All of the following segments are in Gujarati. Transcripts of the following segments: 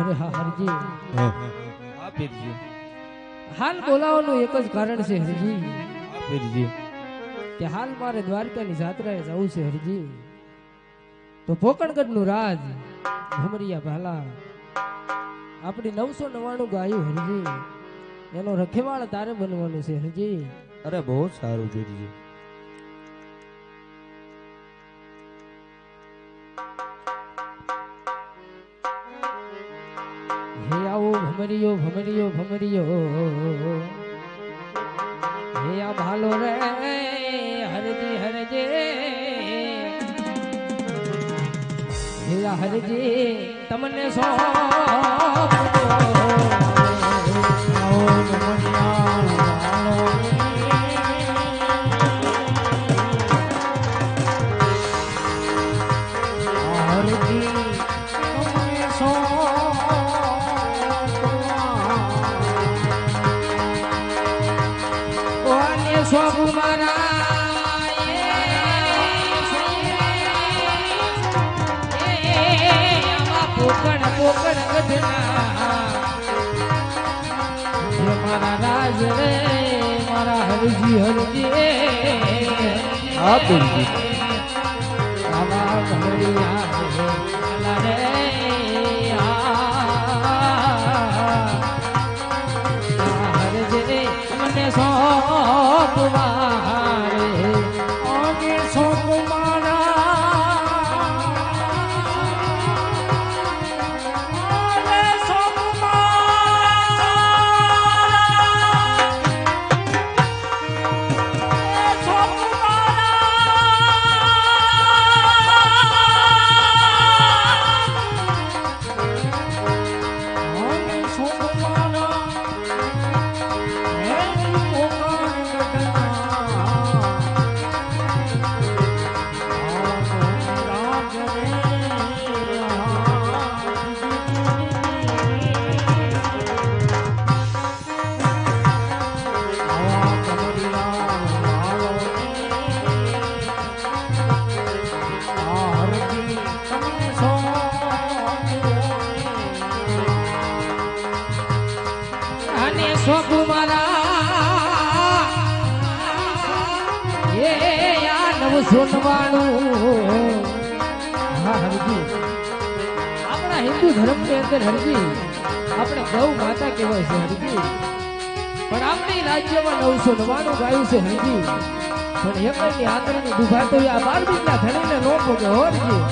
અરે હા હરજી, હા પીરજી, હાલ બોલાવવાનું એક જ કારણ છે હરજી, હા પીરજી, કે હાલ મારે દ્વારકાની જાત્રાએ જવું છે હરજી. તો પોકણગઢનું રાજ ભમરિયા ભાલા આપણી 999 ગાયું હરજી, એનો રખેવાળ તારે બનવાનું છે હરજી. અરે બહુ સારું પીરજી. હે આવો ભમરિયો ભમરિયો ભમરિયો, હે આ ભાલો રે હરજી હરજે, હે આ હરજી તમને સ્વાગુ મારા પોકણ પોકણ ગઢના મારા રાજ રે મારા હરજી હરજી, હા પીરજી, આવા ભમરિયા રે હરજી મને સોપવારે આગે સોપવારા સ્વાગુ મારા એ આ 999 હા હરજી, આપણા હિન્દુ ધર્મની અંદર હરજી આપણે ગૌ માતા કહેવાય છે હરજી, પણ આપણી રાજ્યમાં 999 ગાયું છે હરજી, પણ એકની આંતરની દુભા તો આ 12 ના ધણીને નો પોગે હરજી.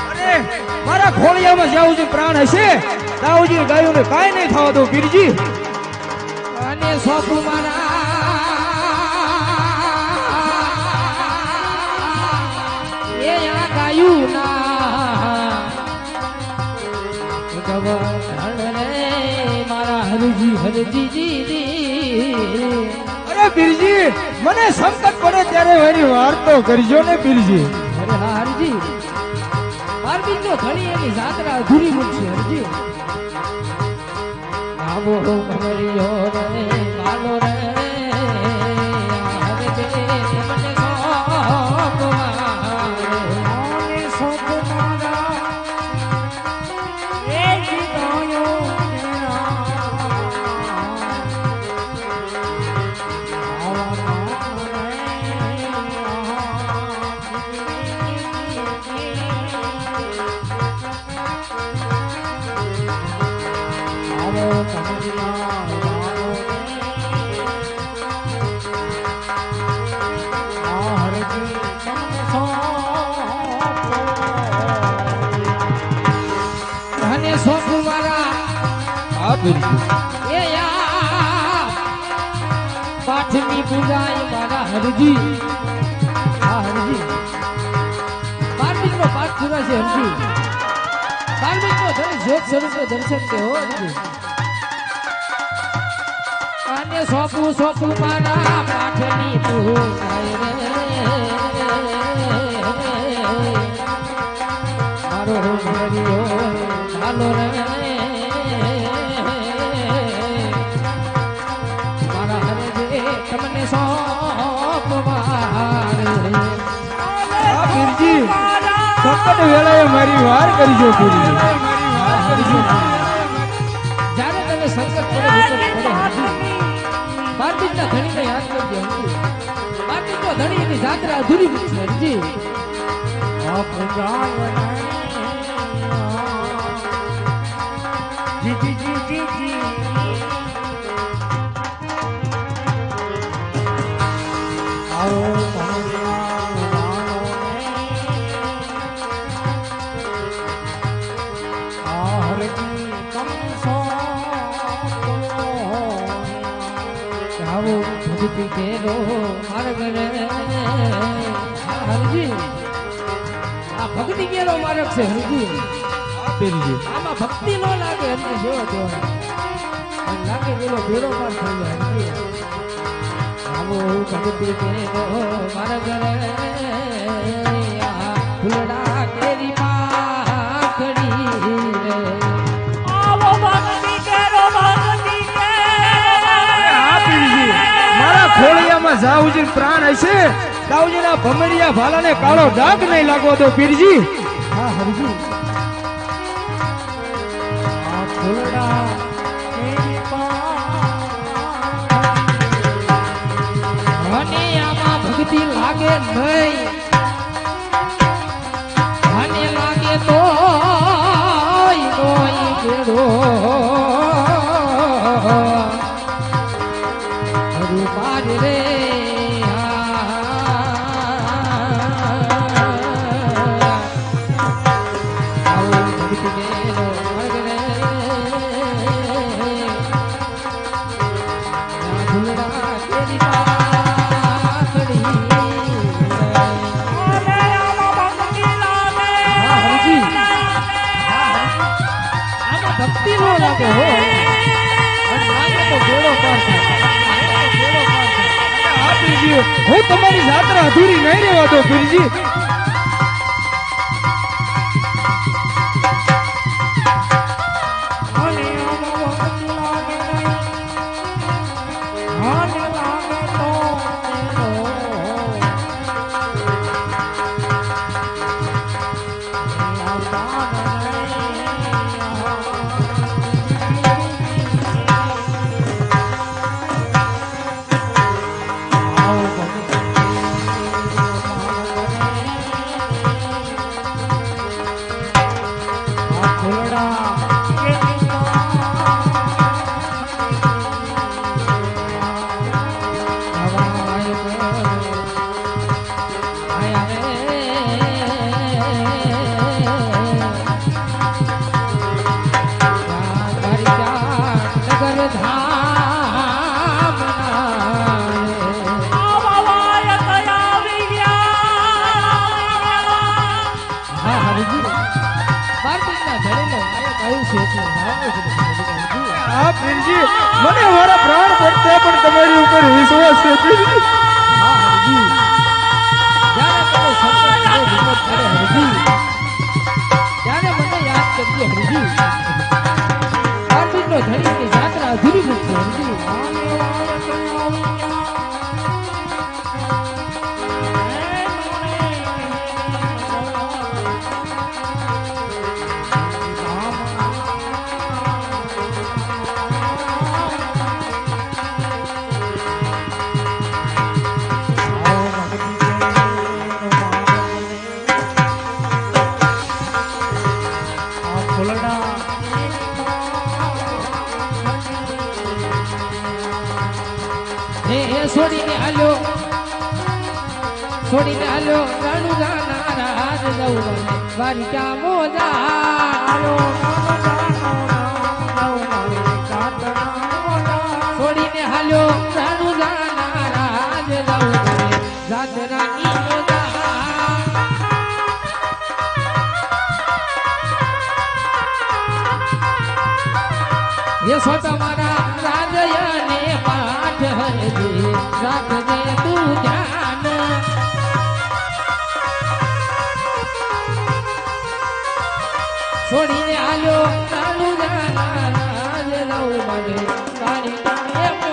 અરે મારા ખોળિયામાં જાઉજી પ્રાણ હશે, દાઉજી ગાયોને કાઈ નહીં થવા દો પીરજી. અને સ્વાગુ મારા એ આ ગાયું ના ગવર્ણ રે મારા હરજી હરજી. અરે પીરજી, મને સંકટ પડે ત્યારે મારી વાર્તો કરજો ને પીરજી. અરે હા હરજી, પાર્વતી નો ધણી એની જાત્રા અધૂરી મૂકશે હરજી. આવો ભમરિયો રે ભાલો રે હરજી મને સોપવારે એ જીતાયો એ પાઠની પૂજાય મારા હરજી. હા હરજી, 12 નો પાઠ પૂરા છે હરજી, 12 નો ધણી જ્યોત સ્વરૂપે દર્શન કે હો હરજી. અને સોપું મારા પાઠની પૂજાય રે મારો હરિયો ચાલો રે તમને સોપવારે પીરજી, સંકટ વેળાએ મારી વાર કરજો પીરજી. કરજો જ્યારે તને સંકટ પડે વિપત પડે હરજી બારબીજના ધણીને યાદ કરજે હરજી બારબીજનો ધણી એની જાત્રા અધૂરી મૂકશે હરજી આવો ભક્તિ કેરો માર્ગ રે હરજી આ ભક્તિ કેરો માર્ગ છે હરજી પીરજી આમાં ભક્તિ નો લાગે હરજી જેવો તેવો અને લાગે પેલો ભેરો પાર થઈ જાય હરજી આવો ભક્તિ કેરો માર્ગ રે ફૂલડા કેરી પાખડી રે આવો ભક્તિ કેરો ભક્તિ હા પીરજી મારા ખોળિયામાં જાઉજી પ્રાણ હશે દાઉજીના ભમરિયા ભાલાને કાળો ડાઘ નહીં લાગવો તો પીરજી હા હરજી આ ફૂલડા કેરી અને આમાં ભક્તિ લાગે નહીં અને લાગે તો કેડો હરુ પાર રે આવો ભક્તિ કેરો માર્ગ રે ફૂલડા કેરી પાખડી અને આમાં ભક્તિ લાગે હા હરજી આમાં ભક્તિ નો લાગે હો અને લાગે તો બેડો પાર થાય બેડો પાર થાય હા પીરજી હું તમારી જાત્રા અધૂરી નહીં રહેવા દો પીરજી અને આમાં ભક્તિ લાગે અને લાગે તો હા પીરજી મને મારા પ્રાણ પડતા પણ તમારી ઉપર વિશ્વાસ છે પીરજી જાત્રા અધૂરી મૂકશે હરજી છોડીને હાલ્યો રાણુ જાના રાજ જવું વારી ક્યાં મોજા છોડીને હાલ્યો રાણુ જાના રાજ જવું જાત રાની મોજા ये सोता मारा राजयने पाठ हरजी राखजे तू ध्यान छोड़ीने आलो रानू जाना राज लव मने तारी तारे